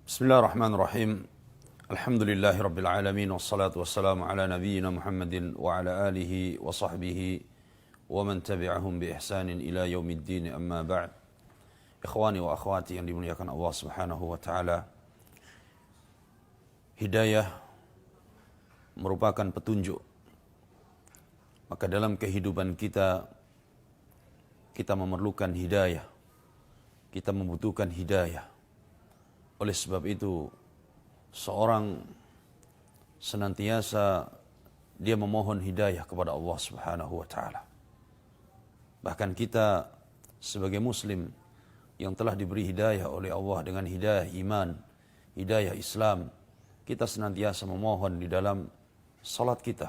Bismillahirrahmanirrahim. Alhamdulillahi rabbil alamin wassalatu wassalamu ala nabiyyina Muhammadin wa ala alihi wa sahbihi wa man tabi'ahum bi ihsanin ila yaumiddin, amma ba'd. Ikhwani wa akhwati yang dimuliakan Allah Subhanahu wa taala. Hidayah merupakan petunjuk. Maka dalam kehidupan kita memerlukan hidayah. Kita membutuhkan hidayah. Oleh sebab itu, seorang senantiasa dia memohon hidayah kepada Allah Subhanahu wa taala. Bahkan kita sebagai muslim yang telah diberi hidayah oleh Allah dengan hidayah iman, hidayah Islam, kita senantiasa memohon di dalam salat kita.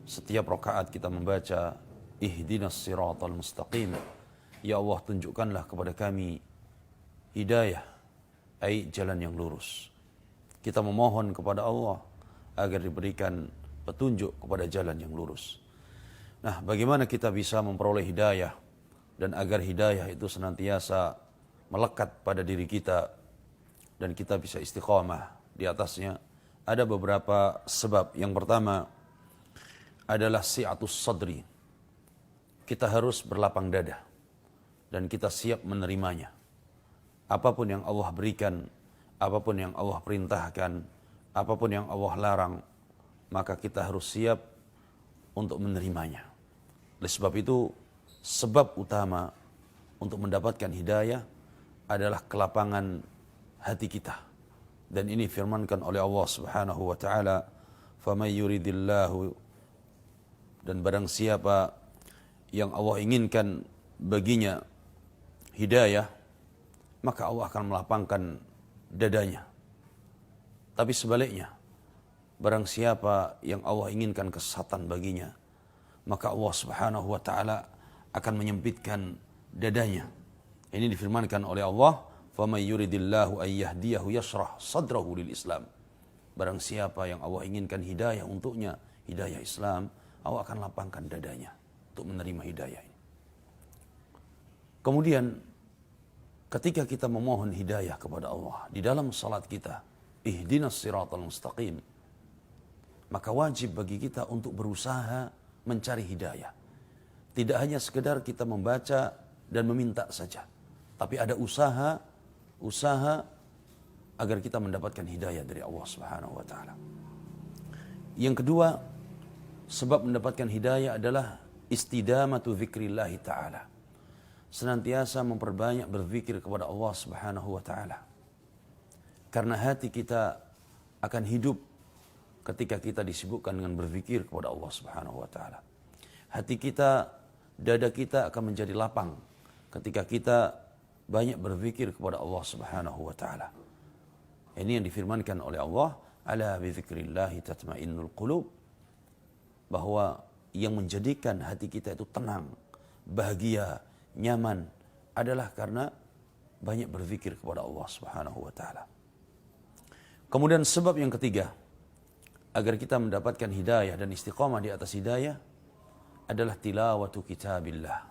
Setiap rakaat kita membaca ihdinas siratal mustaqim. Ya Allah, tunjukkanlah kepada kami hidayah, jalan yang lurus. Kita memohon kepada Allah agar diberikan petunjuk kepada jalan yang lurus. Nah, bagaimana kita bisa memperoleh hidayah dan agar hidayah itu senantiasa melekat pada diri kita dan kita bisa istiqamah di atasnya? Ada beberapa sebab. Yang pertama adalah si'atus sadri. Kita harus berlapang dada dan kita siap menerimanya. Apapun yang Allah berikan, apapun yang Allah perintahkan, apapun yang Allah larang, maka kita harus siap untuk menerimanya. Oleh sebab itu, sebab utama untuk mendapatkan hidayah adalah kelapangan hati kita. Dan ini firmankan oleh Allah Subhanahu wa taala, "Faman yuridillahu," dan barang siapa yang Allah inginkan baginya hidayah, maka Allah akan melapangkan dadanya. Tapi sebaliknya, barang siapa yang Allah inginkan kesesatan baginya, maka Allah Subhanahu wa taala akan menyempitkan dadanya. Ini difirmankan oleh Allah, "Faman yuridillahu an yahdiyahu yashrah sadrahu lil Islam." Barang siapa yang Allah inginkan hidayah untuknya, hidayah Islam, Allah akan lapangkan dadanya untuk menerima hidayah ini. Kemudian ketika kita memohon hidayah kepada Allah di dalam salat kita, ihdinas siratal mustaqim, maka wajib bagi kita untuk berusaha mencari hidayah. Tidak hanya sekedar kita membaca dan meminta saja, tapi ada usaha agar kita mendapatkan hidayah dari Allah Subhanahu wa taala. Yang kedua, sebab mendapatkan hidayah adalah istidamatu dzikrillah taala. Senantiasa memperbanyak berzikir kepada Allah Subhanahu wa taala. Karena hati kita akan hidup ketika kita disibukkan dengan berzikir kepada Allah Subhanahu wa taala. Hati kita, dada kita akan menjadi lapang ketika kita banyak berzikir kepada Allah Subhanahu wa taala. Ini yang difirmankan oleh Allah, "Ala bi dzikrillah tatma'innul qulub." Bahwa yang menjadikan hati kita itu tenang, bahagia, nyaman adalah karena banyak berzikir kepada Allah Subhanahu wa taala. Kemudian sebab yang ketiga agar kita mendapatkan hidayah dan istiqamah di atas hidayah adalah tilawatu kitabillah.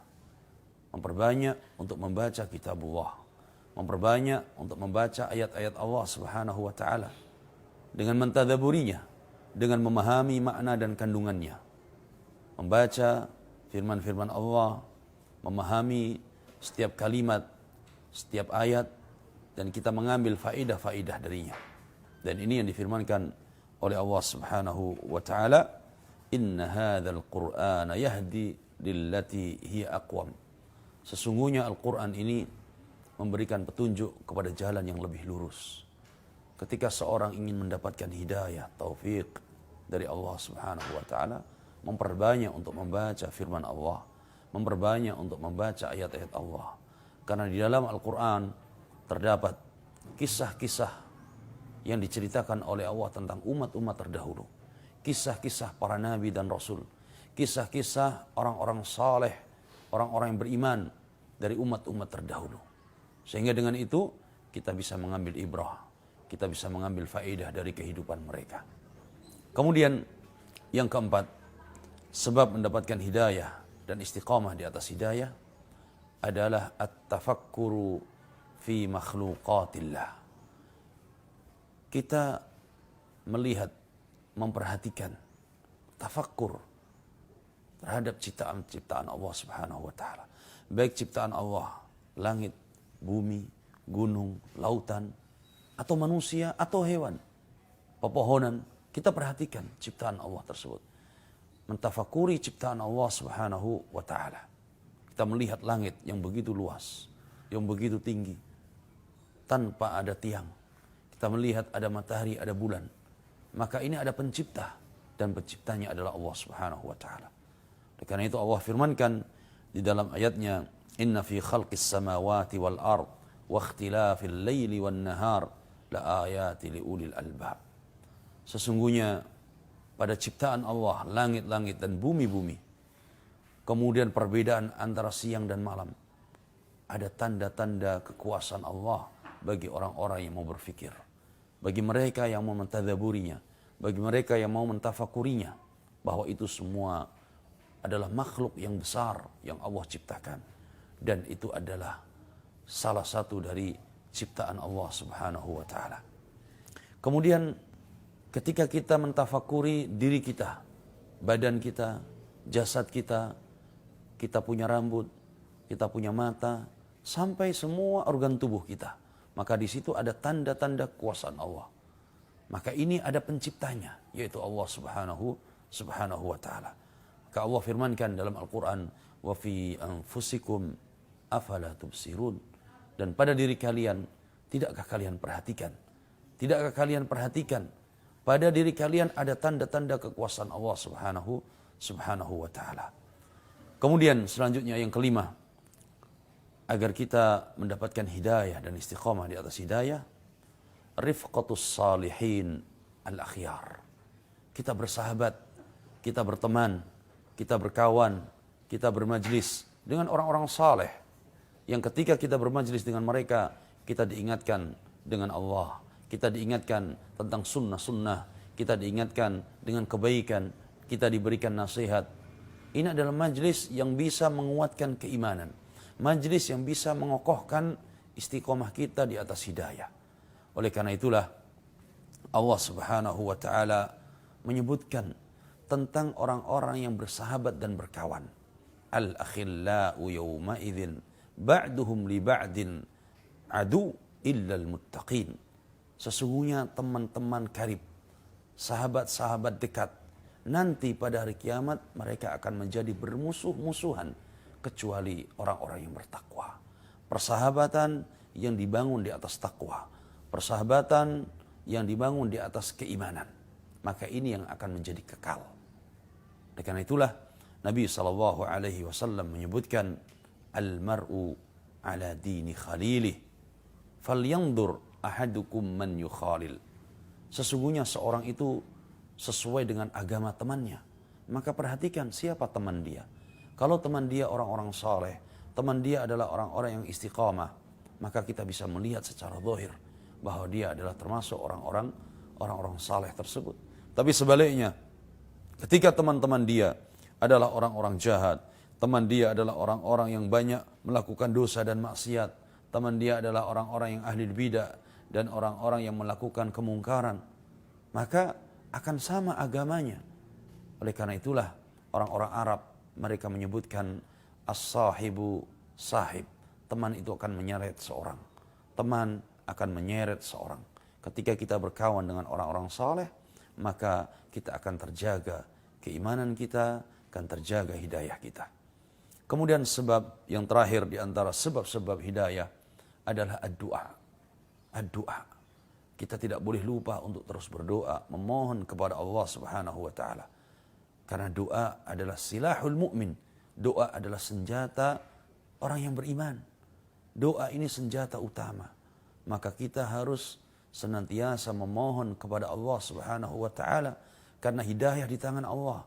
Memperbanyak untuk membaca kitabullah. Memperbanyak untuk membaca ayat-ayat Allah Subhanahu wa taala dengan mentadaburinya, dengan memahami makna dan kandungannya. Membaca firman-firman Allah, memahami setiap kalimat, setiap ayat, dan kita mengambil faidah-faidah darinya. Dan ini yang difirmankan oleh Allah Subhanahu wa taala, "Inna hadzal Qur'ana yahdi lillati hiya aqwam." Sesungguhnya Al-Qur'an ini memberikan petunjuk kepada jalan yang lebih lurus. Ketika seorang ingin mendapatkan hidayah, taufik dari Allah Subhanahu wa taala, memperbanyak untuk membaca firman Allah, memperbanyak untuk membaca ayat-ayat Allah. Karena di dalam Al-Quran terdapat kisah-kisah yang diceritakan oleh Allah tentang umat-umat terdahulu. Kisah-kisah para nabi dan rasul. Kisah-kisah orang-orang saleh, orang-orang yang beriman dari umat-umat terdahulu. Sehingga dengan itu kita bisa mengambil ibrah, kita bisa mengambil faedah dari kehidupan mereka. Kemudian yang keempat, sebab mendapatkan hidayah dan istiqamah di atas hidayah adalah at-tafakkuru fi makhluqatillah. kita melihat, memperhatikan, tafakkur terhadap ciptaan Allah Subhanahu wa taala. Baik ciptaan Allah, langit, bumi, gunung, lautan, atau manusia atau hewan, pepohonan, kita perhatikan ciptaan Allah tersebut. Mentafakuri ciptaan Allah Subhanahu wa taala. Kita melihat langit yang begitu luas, yang begitu tinggi, tanpa ada tiang. Kita melihat ada matahari, ada bulan. Maka ini ada pencipta, dan penciptanya adalah Allah Subhanahu wa taala. Karena itu Allah firmankan di dalam ayatnya, "Inna fi khalqis samawati wal ard wa ikhtilafil laili wan nahar la ayati liulil albab." Sesungguhnya pada ciptaan Allah, langit-langit dan bumi-bumi, kemudian perbedaan antara siang dan malam, ada tanda-tanda kekuasaan Allah bagi orang-orang yang mau berfikir, bagi mereka yang mau mentadaburinya, bagi mereka yang mau mentafakurinya, bahwa itu semua adalah makhluk yang besar yang Allah ciptakan, dan itu adalah salah satu dari ciptaan Allah Subhanahu wa taala. Kemudian ketika kita mentafakuri diri kita, badan kita, jasad kita, kita punya rambut, kita punya mata, sampai semua organ tubuh kita, maka di situ ada tanda-tanda kekuasaan Allah. Maka ini ada penciptanya, yaitu Allah Subhanahu wa taala. Maka Allah firmankan dalam Al-Quran, wa fi anfusikum afala tubsirun. Dan pada diri kalian, tidakkah kalian perhatikan? Tidakkah kalian perhatikan? Pada diri kalian ada tanda-tanda kekuasaan Allah Subhanahu wa taala. Kemudian selanjutnya yang kelima, agar kita mendapatkan hidayah dan istiqamah di atas hidayah, rifqatus salihin al-akhyar. Kita bersahabat, kita berteman, kita berkawan, kita bermajlis dengan orang-orang saleh, yang ketika kita bermajlis dengan mereka, kita diingatkan dengan Allah, kita diingatkan tentang sunnah-sunnah, kita diingatkan dengan kebaikan, kita diberikan nasihat. Ini adalah majlis yang bisa menguatkan keimanan, majlis yang bisa mengokohkan istiqomah kita di atas hidayah. Oleh karena itulah Allah Subhanahu wa taala menyebutkan tentang orang-orang yang bersahabat dan berkawan. Al-akhillau yawma idzin ba'duhum li ba'din adu illa al-muttaqin. Sesungguhnya teman-teman karib, sahabat-sahabat dekat, nanti pada hari kiamat mereka akan menjadi bermusuh-musuhan kecuali orang-orang yang bertakwa. Persahabatan yang dibangun di atas takwa, persahabatan yang dibangun di atas keimanan, maka ini yang akan menjadi kekal. Karena itulah Nabi SAW menyebutkan, al-mar'u ala dini khalilih falyandur ahadukum man yukhalil. Sesungguhnya seorang itu sesuai dengan agama temannya, maka perhatikan siapa teman dia. Kalau teman dia orang-orang saleh, teman dia adalah orang-orang yang istiqamah, maka kita bisa melihat secara zahir bahwa dia adalah termasuk orang-orang saleh tersebut. Tapi sebaliknya, ketika teman-teman dia adalah orang-orang jahat, teman dia adalah orang-orang yang banyak melakukan dosa dan maksiat, teman dia adalah orang-orang yang ahli bidah dan orang-orang yang melakukan kemungkaran, maka akan sama agamanya. Oleh karena itulah orang-orang Arab mereka menyebutkan as-sahibu sahib. Teman itu akan menyeret seorang. Teman akan menyeret seorang. Ketika kita berkawan dengan orang-orang saleh, maka kita akan terjaga keimanan kita, akan terjaga hidayah kita. Kemudian sebab yang terakhir di antara sebab-sebab hidayah adalah ad-du'a. Ad-du'a. Kita tidak boleh lupa untuk terus berdoa, memohon kepada Allah Subhanahu wa taala. Karena doa adalah silahul mu'min. Doa adalah senjata orang yang beriman. Doa ini senjata utama. Maka kita harus senantiasa memohon kepada Allah Subhanahu wa taala, karena hidayah di tangan Allah.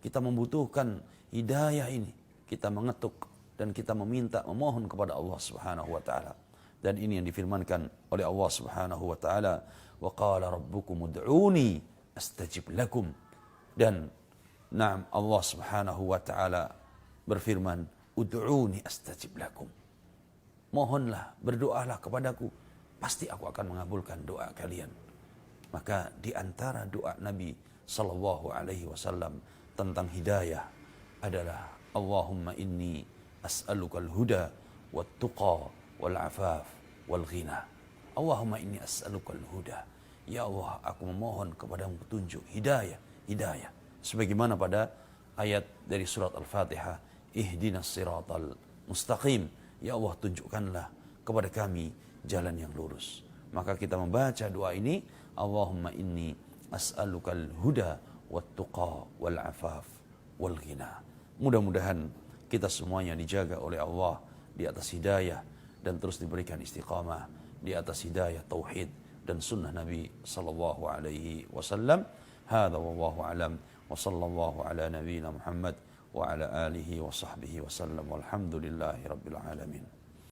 Kita membutuhkan hidayah ini. Kita mengetuk dan kita meminta, memohon kepada Allah Subhanahu wa taala. Dan ini yang difirmankan oleh Allah Subhanahu wa taala, wa qala rabbukum ud'uni astajib lakum. Dan Allah Subhanahu wa taala berfirman, ud'uni astajib lakum. Mohonlah, berdoalah kepadaku, pasti aku akan mengabulkan doa kalian. Maka di antara doa Nabi sallallahu alaihi wasallam tentang hidayah adalah Allahumma inni as'alukal huda wat tuqa wal afaf wal ghina. Allahumma inni as'alukal huda. Ya Allah, aku memohon kepadamu petunjuk, hidayah, hidayah. Sebagaimana pada ayat dari surat Al-Fatihah, ihdinas siratal mustaqim. Ya Allah, tunjukkanlah kepada kami jalan yang lurus. Maka kita membaca doa ini, Allahumma inni as'alukal huda wat tuqa wal afaf wal ghina. Mudah-mudahan kita semuanya dijaga oleh Allah di atas hidayah dan terus diberikan istiqamah di atas hidayah tauhid dan sunnah Nabi sallallahu alaihi wasallam. Hadza wallahu alam wa sallallahu ala nabiyyina Muhammad wa ala alihi wa sahbihi wasallam walhamdulillahi rabbil alamin.